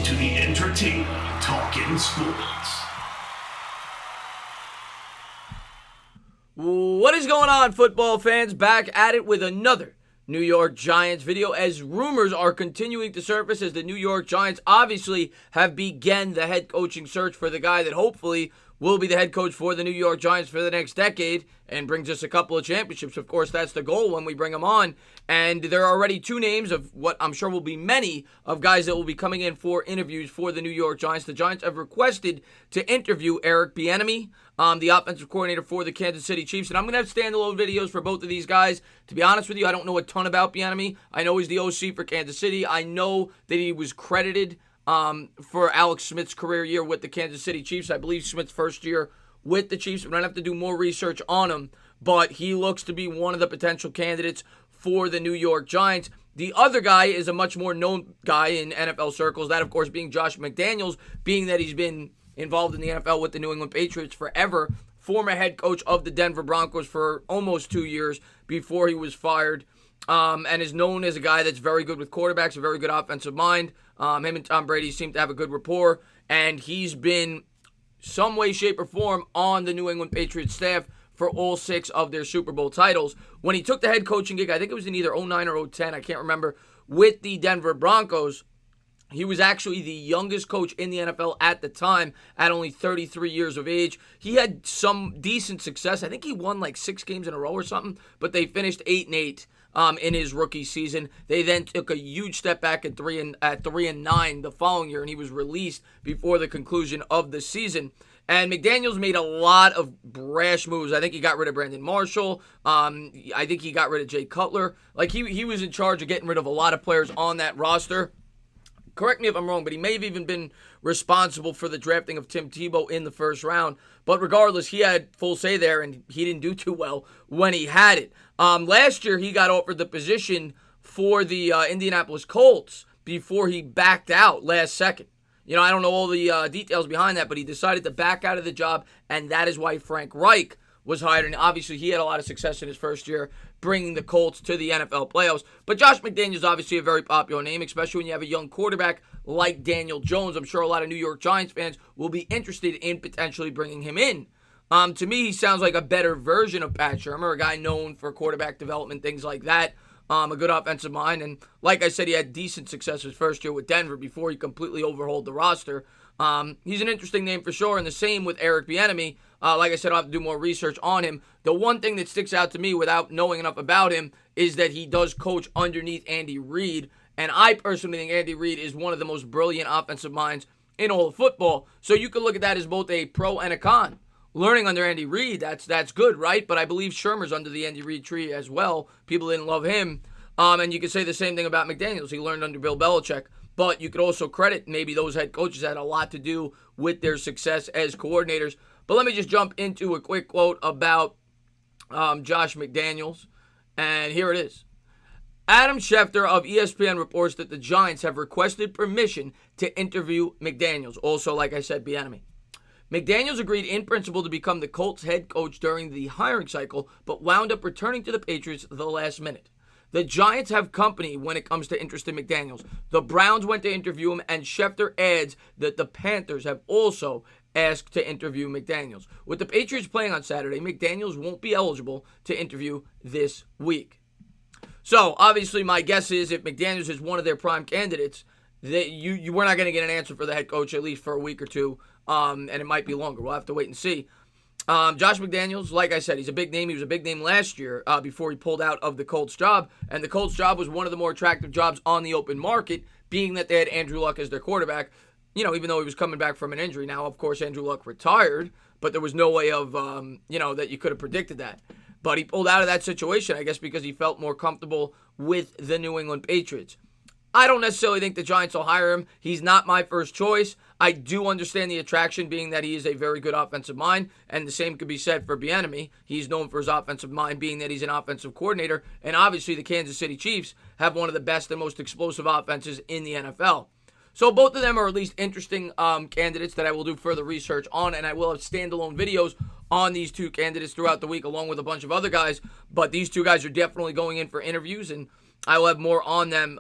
to the entertaining Talkin' Sports. What is going on, football fans? Back at it with another New York Giants video as rumors are continuing to surface as the New York Giants obviously have begun the head coaching search for the guy that hopefully will be the head coach for the New York Giants for the next decade and brings us a couple of championships. Of course, that's the goal when we bring him on. And there are already two names of what I'm sure will be many of guys that will be coming in for interviews for the New York Giants. The Giants have requested to interview Eric Bienemy, the offensive coordinator for the Kansas City Chiefs. And I'm going to have standalone videos for both of these guys. To be honest with you, I don't know a ton about Bienemy. I know he's the OC for Kansas City. I know that he was credited for Alex Smith's career year with the Kansas City Chiefs. I believe Smith's first year with the Chiefs. We're going to have to do more research on him, but he looks to be one of the potential candidates for the New York Giants. The other guy is a much more known guy in NFL circles, that of course being Josh Mcdaniels, being that he's been involved in the NFL with the New England Patriots forever, former head coach of the Denver Broncos for almost 2 years before he was fired, and is known as a guy that's very good with quarterbacks, a very good offensive mind. Him and Tom Brady seem to have a good rapport, and he's been some way, shape, or form on the New England Patriots staff for all 6 of their Super Bowl titles. When he took the head coaching gig, I think it was in either 09 or 010, I can't remember, with the Denver Broncos, he was actually the youngest coach in the NFL at the time at only 33 years of age. He had some decent success. I think he won like 6 games in a row or something, but they finished 8-8 in his rookie season. They then took a huge step back at 3-9 the following year, and he was released before the conclusion of the season. And McDaniels made a lot of brash moves. I think he got rid of Brandon Marshall. I think he got rid of Jay Cutler. Like he was in charge of getting rid of a lot of players on that roster. Correct me if I'm wrong, but he may have even been responsible for the drafting of Tim Tebow in the first round. But regardless, he had full say there, and he didn't do too well when he had it. Last year, he got offered the position for the Indianapolis Colts before he backed out last second. You know, I don't know all the details behind that, but he decided to back out of the job, and that is why Frank Reich was hired. And obviously, he had a lot of success in his first year, bringing the Colts to the NFL playoffs. But Josh McDaniels is obviously a very popular name, especially when you have a young quarterback like Daniel Jones. I'm sure a lot of New York Giants fans will be interested in potentially bringing him in. To me, he sounds like a better version of Pat Shurmur, a guy known for quarterback development, things like that. A good offensive mind, and like I said, he had decent success his first year with Denver before he completely overhauled the roster. He's an interesting name for sure, and the same with Eric Bienemy. Like I said, I'll have to do more research on him. The one thing that sticks out to me without knowing enough about him is that he does coach underneath Andy Reid, and I personally think Andy Reid is one of the most brilliant offensive minds in all of football. So you can look at that as both a pro and a con. Learning under Andy Reid, that's good, right? But I believe Shurmur's under the Andy Reid tree as well. People didn't love him. And you could say the same thing about McDaniels. He learned under Bill Belichick. But you could also credit maybe those head coaches had a lot to do with their success as coordinators. But let me just jump into a quick quote about Josh McDaniels. And here it is. Adam Schefter of ESPN reports that the Giants have requested permission to interview McDaniels. Also, like I said, Bienemy. McDaniels agreed in principle to become the Colts head coach during the hiring cycle, but wound up returning to the Patriots at the last minute. The Giants have company when it comes to interest in McDaniels. The Browns went to interview him, and Schefter adds that the Panthers have also asked to interview McDaniels. With the Patriots playing on Saturday, McDaniels won't be eligible to interview this week. So, obviously, my guess is if McDaniels is one of their prime candidates, that you we're not going to get an answer for the head coach at least for a week or two, and it might be longer. We'll have to wait and see. Josh McDaniels, like I said, he's a big name. He was a big name last year before he pulled out of the Colts job, and the Colts job was one of the more attractive jobs on the open market, being that they had Andrew Luck as their quarterback, you know, even though he was coming back from an injury. Now, of course, Andrew Luck retired, but there was no way of, that you could have predicted that. But he pulled out of that situation, I guess, because he felt more comfortable with the New England Patriots. I don't necessarily think the Giants will hire him. He's not my first choice. I do understand the attraction, being that he is a very good offensive mind, and the same could be said for Bienemy. He's known for his offensive mind, being that he's an offensive coordinator, and obviously the Kansas City Chiefs have one of the best and most explosive offenses in the NFL. So both of them are at least interesting candidates that I will do further research on, and I will have standalone videos on these two candidates throughout the week, along with a bunch of other guys. But these two guys are definitely going in for interviews, and I will have more on them,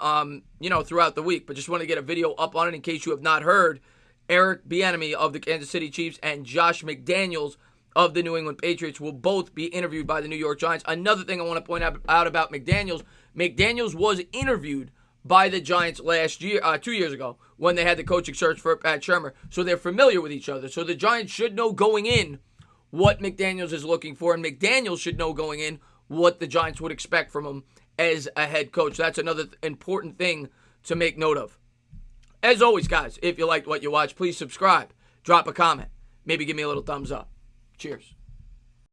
throughout the week. But just want to get a video up on it in case you have not heard. Eric Bienemy of the Kansas City Chiefs and Josh McDaniels of the New England Patriots will both be interviewed by the New York Giants. Another thing I want to point out about McDaniels, McDaniels was interviewed by the Giants last year, 2 years ago, when they had the coaching search for Pat Shurmur. So they're familiar with each other. So the Giants should know going in what McDaniels is looking for, and McDaniels should know going in what the Giants would expect from him as a head coach. That's another important thing to make note of. As always, guys, if you liked what you watched, please subscribe, drop a comment, maybe give me a little thumbs up. Cheers.